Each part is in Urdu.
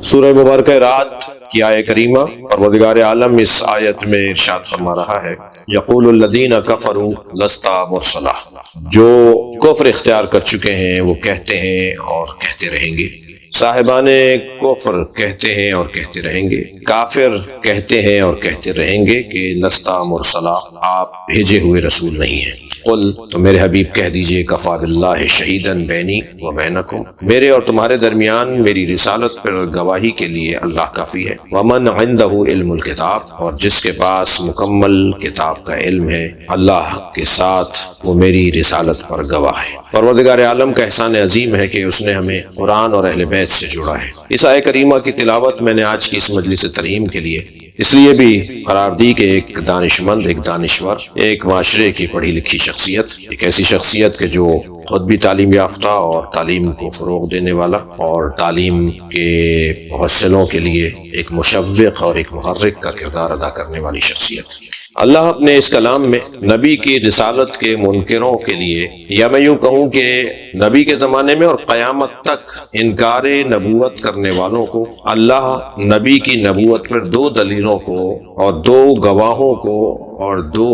سورہ مبارکہ رات کی آیہ کریمہ پروردگار عالم اس آیت میں ارشاد فرما رہا ہے، یقول الذین کفروا لست مرسلا، جو کفر اختیار کر چکے ہیں وہ کہتے ہیں اور کہتے رہیں گے، صاحبان کفر کہتے ہیں اور کہتے رہیں گے، کافر کہتے ہیں اور کہتے رہیں گے کہ لست مرسلا، آپ بھیجے ہوئے رسول نہیں ہیں۔ قل، تو میرے حبیب کہہ دیجئے، کفا باللہ شہیدا بینی و بینکم، میرے اور تمہارے درمیان میری رسالت پر گواہی کے لیے اللہ کافی ہے، ومن عندہ علم الکتاب، اور جس کے پاس مکمل کتاب کا علم ہے، اللہ کے ساتھ وہ میری رسالت پر گواہ ہے۔ پروردگار عالم کا احسان عظیم ہے کہ اس نے ہمیں قرآن اور اہل بیت سے جڑا ہے۔ اس آیہ کریمہ کی تلاوت میں نے آج کی اس مجلس ترحیم کے لیے اس لیے بھی قرار دی کہ ایک دانش مند، ایک دانشور، ایک معاشرے کی پڑھی لکھی شخصیت، ایک ایسی شخصیت کہ جو خود بھی تعلیم یافتہ اور تعلیم کو فروغ دینے والا اور تعلیم کے محسنوں کے لیے ایک مشوق اور ایک محرک کا کردار ادا کرنے والی شخصیت، اللہ اپنے اس کلام میں نبی کی رسالت کے منکروں کے لیے، یا میں یوں کہوں کہ نبی کے زمانے میں اور قیامت تک انکار نبوت کرنے والوں کو، اللہ نبی کی نبوت پر دو دلیلوں کو اور دو گواہوں کو اور دو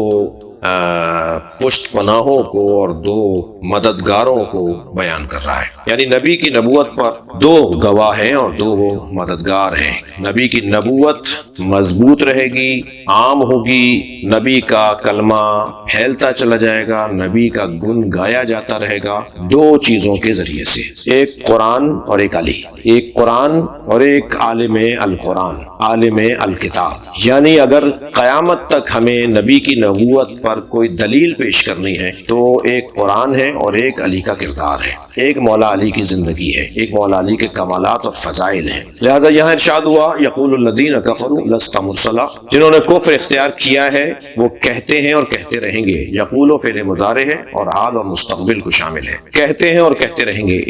پشت پناہوں کو اور دو مددگاروں کو بیان کر رہا ہے۔ یعنی نبی کی نبوت پر دو گواہ ہیں اور دو مددگار ہیں۔ نبی کی نبوت مضبوط رہے گی، عام ہوگی، نبی کا کلمہ پھیلتا چلا جائے گا، نبی کا گن گایا جاتا رہے گا دو چیزوں کے ذریعے سے، ایک قرآن اور ایک علی، ایک قرآن اور ایک عالم القرآن، عالم الکتاب۔ یعنی اگر قیامت تک ہمیں نبی کی نبوت پر کوئی دلیل پیش کرنی ہے تو ایک قرآن ہے اور ایک علی کا کردار ہے، ایک مولا علی کی زندگی ہے، ایک مولا علی کے کمالات اور فضائل ہیں۔ لہذا یہاں ارشاد ہوا، یقول الذین کفروا لست مرسلا، جنہوں نے کفر اختیار کیا ہے وہ کہتے ہیں اور کہتے رہیں گے۔ یقول فعل مضارع ہے اور حال اور مستقبل کو شامل ہے، کہتے ہیں اور کہتے رہیں گے۔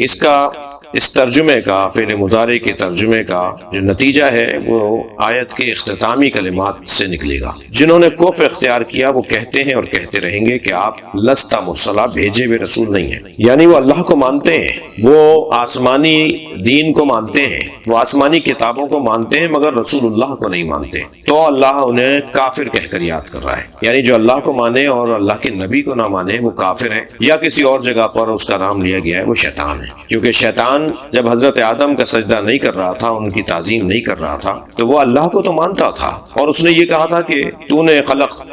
اس ترجمے کا، فعل مضارع کے ترجمے کا جو نتیجہ ہے وہ آیت کے اختتامی کلمات سے نکلے گا۔ جنہوں نے کفر اختیار کیا وہ کہتے ہیں اور کہتے رہیں گے کہ آپ لست مرسلا، بھیجے ہوئے رسول نہیں ہیں۔ یعنی وہ اللہ کو مانتے ہیں، وہ آسمانی دین کو مانتے ہیں، وہ آسمانی کتابوں کو مانتے ہیں، مگر رسول اللہ کو نہیں مانتے، تو اللہ انہیں کافر کہہ کر یاد کر رہا ہے۔ یعنی جو اللہ کو مانے اور اللہ کے نبی کو نہ مانے وہ کافر ہے، یا کسی اور جگہ پر اس کا نام لیا گیا ہے وہ شیطان ہے، کیونکہ شیطان جب حضرت آدم کا سجدہ نہیں کر رہا تھا، ان کی تعظیم نہیں کر رہا تھا، تو وہ اللہ کو تو مانتا تھا، اور اس نے یہ کہا تھا کہ تو نے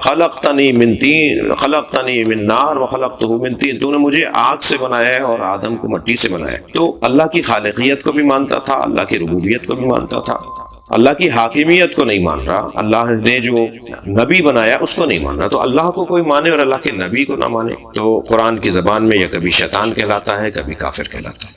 خلقتنی من طین، خلقتنی من نار وخلقتہ من طین، تو نے مجھے آگ سے بنایا ہے اور آدم کو مٹی سے بنایا۔ تو اللہ کی خالقیت کو بھی مانتا تھا، اللہ کی ربوبیت کو بھی مانتا تھا، اللہ کی حاکمیت کو نہیں مان رہا، اللہ نے جو نبی بنایا اس کو نہیں مان رہا۔ تو اللہ کو کوئی مانے اور اللہ کے نبی کو نہ مانے تو قرآن کی زبان میں یہ کبھی شیطان کہلاتا ہے، کبھی کافر کہلاتا ہے۔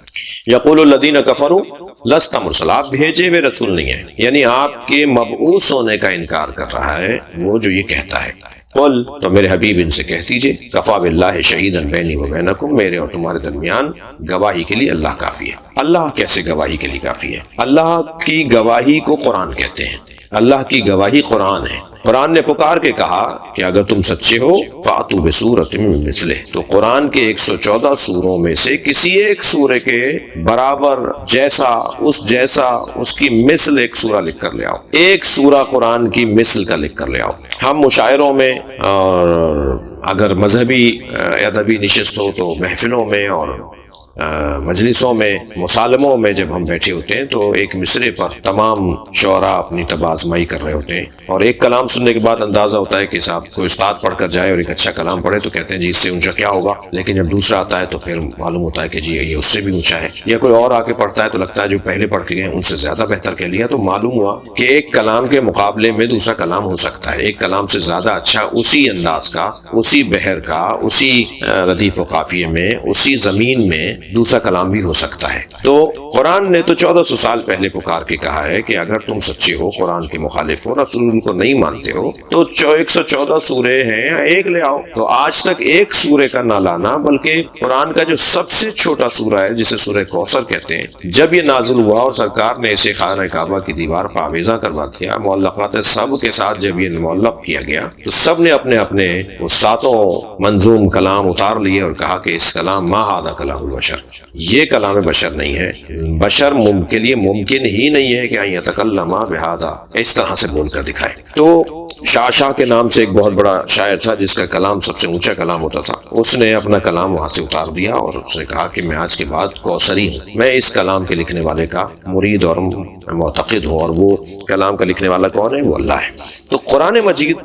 یقول الذین کفروا لست مرسلا، آپ بھیجے ہوئے رسول نہیں ہیں، یعنی آپ کے مبعوث ہونے کا انکار کر رہا ہے وہ جو یہ کہتا ہے۔ قل، تو میرے حبیب ان سے کہہ دیجئے، کفا باللہ شہیدا بینی و بینکم، میرے اور تمہارے درمیان گواہی کے لیے اللہ کافی ہے۔ اللہ کیسے گواہی کے لیے کافی ہے؟ اللہ کی گواہی کو قرآن کہتے ہیں، اللہ کی گواہی قرآن ہے۔ قرآن نے پکار کے کہا کہ اگر تم سچے ہو فاتوا بسورۃ من مثلہ، تو قرآن کے 114 سوروں میں سے کسی ایک سورے کے برابر، جیسا اس کی مثل ایک سورہ لکھ کر لے آؤ، ایک سورہ قرآن کی مثل کا لکھ کر لے آؤ۔ ہم مشاعروں میں اور اگر مذہبی ادبی نشست ہو تو محفلوں میں اور مجلسوں میں، مصالموں میں جب ہم بیٹھے ہوتے ہیں تو ایک مصرے پر تمام شعراء اپنی طب آزمائی کر رہے ہوتے ہیں، اور ایک کلام سننے کے بعد اندازہ ہوتا ہے کہ صاحب کوئی استاد پڑھ کر جائے اور ایک اچھا کلام پڑھے تو کہتے ہیں جی اس سے اونچا کیا ہوگا، لیکن جب دوسرا آتا ہے تو پھر معلوم ہوتا ہے کہ جی یہ اس سے بھی اونچا ہے، یا کوئی اور آ کے پڑھتا ہے تو لگتا ہے جو پہلے پڑھ کے گئے ان سے زیادہ بہتر کہہ لیا۔ تو معلوم ہوا کہ ایک کلام کے مقابلے میں دوسرا کلام ہو سکتا ہے، ایک کلام سے زیادہ اچھا اسی انداز کا، اسی بحر کا، اسی ردیف و قافیے میں، اسی زمین میں دوسرا کلام بھی ہو سکتا ہے۔ تو قرآن نے تو 1400 سال پہلے پکار کے کہا ہے کہ اگر تم سچے ہو، قرآن کے مخالف ہو، رسول کو نہیں مانتے ہو، تو 114 سورے ہیں، ایک لے آؤ۔ تو آج تک ایک سورے کا نہ لانا، بلکہ قرآن کا جو سب سے چھوٹا سورہ ہے جسے سورہ کوثر کہتے ہیں، جب یہ نازل ہوا اور سرکار نے اسے خانہ کعبہ کی دیوار پر آویزاں کروا دیا، معلقات سب کے ساتھ جب یہ معلق کیا گیا تو سب نے اپنے اپنے وہ 7 منظوم کلام اتار لیے اور کہا کہ اس کلام ما ھذا کلام البشر، یہ کلام بشر نہیں ہے، بشر کے لیے ممکن ہی نہیں ہے کہ ان یتکلم بہذا، اس طرح سے بول کر دکھائے۔ تو شاہ کے نام سے ایک بہت بڑا شاعر تھا جس کا کلام سب سے اونچا کلام ہوتا تھا، اس نے اپنا کلام وہاں سے اتار دیا اور اس نے کہا کہ میں آج کے بعد کوثری ہوں، میں اس کلام کے لکھنے والے کا مرید اور معتقد ہوں، اور وہ کلام کا لکھنے والا کون ہے؟ وہ اللہ ہے۔ تو قرآن مجید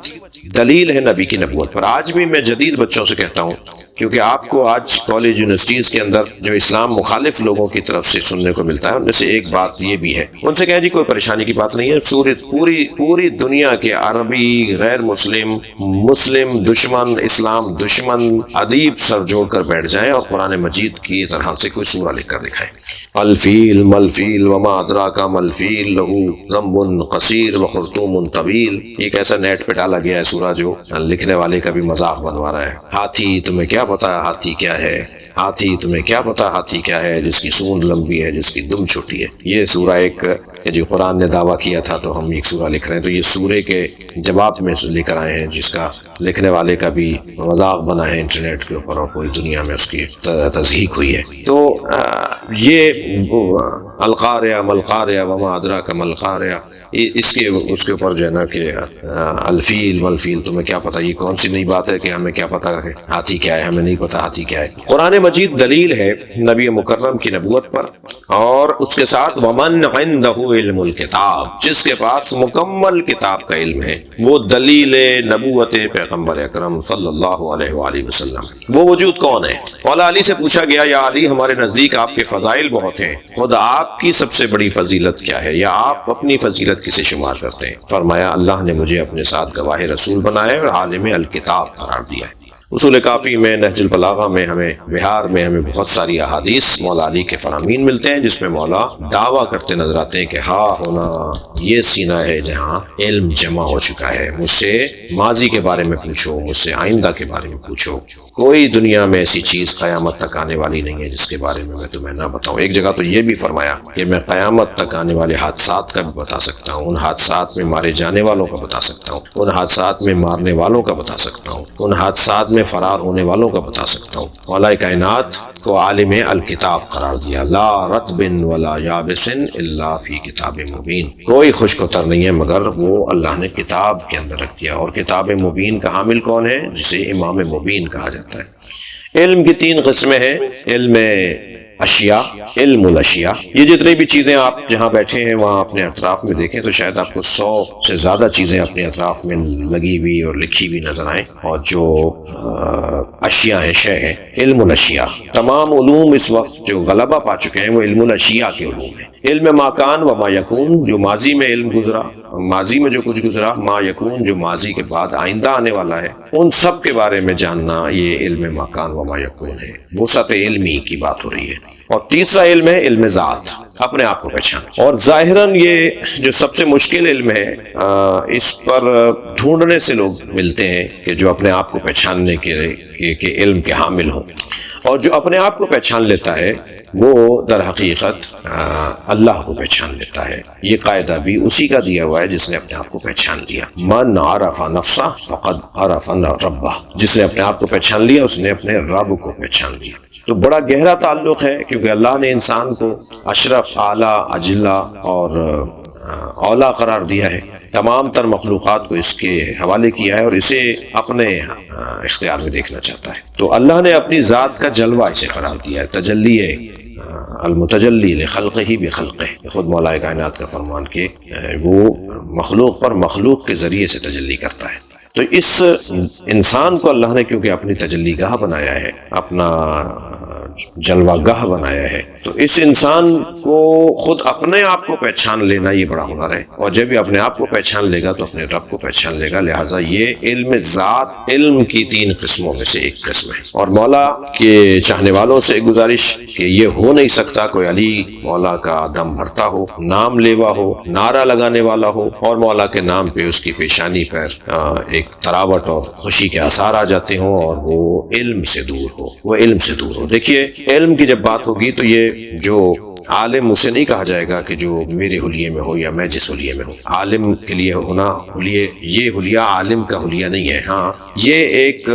دلیل ہے نبی کی نبوت پر۔ آج بھی میں جدید بچوں سے کہتا ہوں، کیونکہ آپ کو آج کالج یونیورسٹیز کے اندر جو اسلام مخالف لوگوں کی طرف سے سننے کو ملتا ہے، ان میں سے ایک بات یہ بھی ہے، ان سے کہیں جی کوئی پریشانی کی بات نہیں ہے، پوری دنیا کے عربی، غیر مسلم، مسلم دشمن، اسلام دشمن ادیب سر جوڑ کر بیٹھ جائیں اور قرآن مجید کی طرح سے کوئی سورہ لکھ کر دکھائیں۔ الفیل ملفیل وما ادراک ملفیل لہو ذنب قصیر وخرطوم طویل، ایک ایسا نیٹ پہ ڈالا گیا ہے سورہ جو لکھنے والے کا بھی مذاق بنوا رہا ہے۔ ہاتھی، تمہیں کیا پتا ہاتھی کیا ہے؟ ہاتھی، تمہیں کیا پتا ہاتھی کیا ہے؟ جس کی سونڈ لمبی ہے، جس کی دم چھوٹی ہے۔ یہ سورہ ایک جو قرآن نے دعویٰ کیا تھا تو ہم ایک سورہ لکھ رہے ہیں، تو یہ سورے کے جواب میں لے کر آئے ہیں، جس کا لکھنے والے کا بھی مذاق بنا ہے انٹرنیٹ کے اوپر اور پوری دنیا میں اس کی تضحیق ہوئی ہے۔ تو یہ القاریہ ملقاریہ وما ادراک ملقاریہ، اس کے اوپر جو ہے نا کہ الفیل والفیل، تمہیں کیا پتا، یہ کون سی نئی بات ہے کہ ہمیں کیا پتا کہ ہاتھی کیا ہے؟ ہمیں نہیں پتا ہاتھی کیا ہے۔ قرآن مجید دلیل ہے نبی مکرم کی نبوت پر، اور اس کے ساتھ ومن عنده علم الکتاب، جس کے پاس مکمل کتاب کا علم ہے، وہ دلیل نبوت پیغمبر اکرم صلی اللہ علیہ وآلہ وسلم۔ وہ وجود کون ہے؟ مولا علی سے پوچھا گیا، یا علی ہمارے نزدیک آپ کے فضائل بہت ہیں، خود آپ کی سب سے بڑی فضیلت کیا ہے، یا آپ اپنی فضیلت کسے شمار کرتے ہیں؟ فرمایا اللہ نے مجھے اپنے ساتھ گواہ رسول بنایا اور عالم الکتاب قرار دیا ہے۔ اصول کافی میں، نہج البلاغہ میں، ہمیں بہار میں ہمیں بہت ساری احادیث مولا علی کے فرامین ملتے ہیں، جس میں مولا دعویٰ کرتے نظر آتے ہیں کہ ہاں ہونا یہ سینہ ہے جہاں علم جمع ہو چکا ہے، مجھ سے ماضی کے بارے میں پوچھو، مجھ سے آئندہ کے بارے میں پوچھو، کوئی دنیا میں ایسی چیز قیامت تک آنے والی نہیں ہے جس کے بارے میں میں تمہیں نہ بتاؤں۔ ایک جگہ تو یہ بھی فرمایا کہ میں قیامت تک آنے والے حادثات کا بھی بتا سکتا ہوں، ان حادثات میں مارے جانے والوں کا بتا سکتا ہوں، ان حادثات میں مارنے والوں کا بتا سکتا ہوں، ان حادثات میں فرار ہونے والوں کا بتا سکتا ہوں۔ مولا کائنات کو عالم الکتاب قرار دیا، لا رطب ولا یابس الا فی کتاب مبین، کوئی خشک و تر نہیں ہے مگر وہ اللہ نے کتاب کے اندر رکھ دیا۔ اور کتاب مبین کا حامل کون ہے؟ جسے امام مبین کہا جاتا ہے۔ علم کی تین قسمیں ہیں، علم اشیاء، علم الاشیاء، یہ جتنی بھی چیزیں آپ جہاں بیٹھے ہیں وہاں اپنے اطراف میں دیکھیں تو شاید آپ کو 100 سے زیادہ چیزیں اپنے اطراف میں لگی ہوئی اور لکھی ہوئی نظر آئیں، اور جو اشیاء ہیں، شے ہیں، علم الاشیاء۔ تمام علوم اس وقت جو غلبہ پا چکے ہیں وہ علم الاشیاء کے علوم ہیں۔ علم ما کان و ما یکون، جو ماضی میں علم گزرا، ماضی میں جو کچھ گزرا، ما یکون، جو ماضی کے بعد آئندہ آنے والا ہے، ان سب کے بارے میں جاننا، یہ علم ما کان و ما یکون ہے، وسعت علمی کی بات ہو رہی ہے۔ اور تیسرا علم ہے علم ذات، اپنے آپ کو پہچان۔ اور ظاہراً یہ جو سب سے مشکل علم ہے، اس پر ڈھونڈنے سے لوگ ملتے ہیں کہ جو اپنے آپ کو پہچاننے کے علم کے حامل ہوں، اور جو اپنے آپ کو پہچان لیتا ہے وہ در حقیقت اللہ کو پہچان لیتا ہے۔ یہ قاعدہ بھی اسی کا دیا ہوا ہے جس نے اپنے آپ کو پہچان لیا، من عرف نفسہ فقد عرف ربہ، جس نے اپنے آپ کو پہچان لیا اس نے اپنے رب کو پہچان لیا۔ تو بڑا گہرا تعلق ہے، کیونکہ اللہ نے انسان کو اشرف، اعلیٰ، اجلا اور اولا قرار دیا ہے، تمام تر مخلوقات کو اس کے حوالے کیا ہے اور اسے اپنے اختیار میں دیکھنا چاہتا ہے۔ تو اللہ نے اپنی ذات کا جلوہ اسے قرار دیا ہے، تجلی المتجلی لخلقہ بخلقہ، خود مولا کائنات کا فرمان کہ وہ مخلوق پر مخلوق کے ذریعے سے تجلی کرتا ہے۔ تو اس انسان کو اللہ نے کیونکہ اپنی تجلی گاہ بنایا ہے، اپنا جلوہ گاہ بنایا ہے، تو اس انسان کو خود اپنے آپ کو پہچان لینا یہ بڑا ہنر ہے، اور جب یہ اپنے آپ کو پہچان لے گا تو اپنے رب کو پہچان لے گا۔ لہٰذا یہ علم ذات علم کی 3 قسموں میں سے ایک قسم ہے۔ اور مولا کے چاہنے والوں سے گزارش کہ یہ ہو نہیں سکتا کوئی علی مولا کا دم بھرتا ہو، نام لیوا ہو، نعرہ لگانے والا ہو، اور مولا کے نام پہ اس کی پیشانی پر ایک تراوٹ اور خوشی کے آثار آ جاتے ہوں، اور وہ علم سے دور ہو، وہ علم سے دور ہو۔ دیکھیے علم کی جب بات ہوگی تو یہ جو عالم اسے نہیں کہا جائے گا کہ جو میرے حلیے میں ہو یا میں جس حلیے میں ہوں۔ عالم کے لیے ہونا حلیے، یہ حلیہ عالم کا حلیہ نہیں ہے، ہاں یہ ایک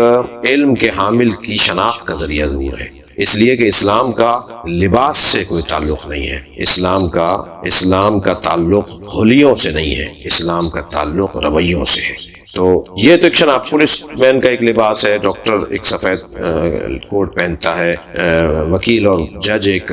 علم کے حامل کی شناخت کا ذریعہ ضرور ہے۔ اس لیے کہ اسلام کا لباس سے کوئی تعلق نہیں ہے، اسلام کا تعلق ہولیوں سے نہیں ہے، اسلام کا تعلق رویوں سے ہے۔ تو یہ تو ایک شناخت، پولیس مین کا ایک لباس ہے، ڈاکٹر ایک سفید کوٹ پہنتا ہے، وکیل اور جج ایک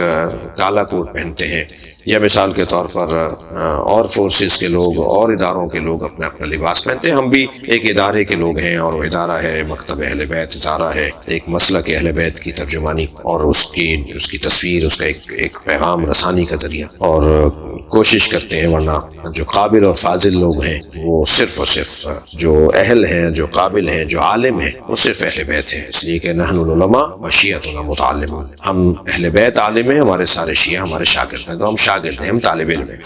کالا کوٹ پہنتے ہیں، یا مثال کے طور پر اور فورسز کے لوگ اور اداروں کے لوگ اپنا اپنا لباس پہنتے ہیں۔ ہم بھی ایک ادارے کے لوگ ہیں، اور وہ ادارہ ہے مکتب اہل بیت ادارہ ہے، ایک مسلک اہل بیت کی ترجمانی اور اس کی تصویر، اس کا ایک پیغام رسانی کا ذریعہ، اور کوشش کرتے ہیں، ورنہ جو قابل اور فاضل لوگ ہیں وہ صرف اور صرف جو اہل ہیں، جو قابل ہیں، جو عالم ہیں، وہ صرف اہل بیت ہیں، اس لیے کہ نحن العلماء وشیعتنا متعلمون، ہم اہل بیت عالم ہیں، ہمارے سارے شیعہ ہمارے شاگرد ہیں، تو ہم شاگرد ہیں، ہم طالب علم ہیں،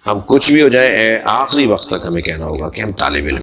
ہم کچھ بھی ہو جائیں آخری وقت تک ہمیں کہنا ہوگا کہ ہم طالب علم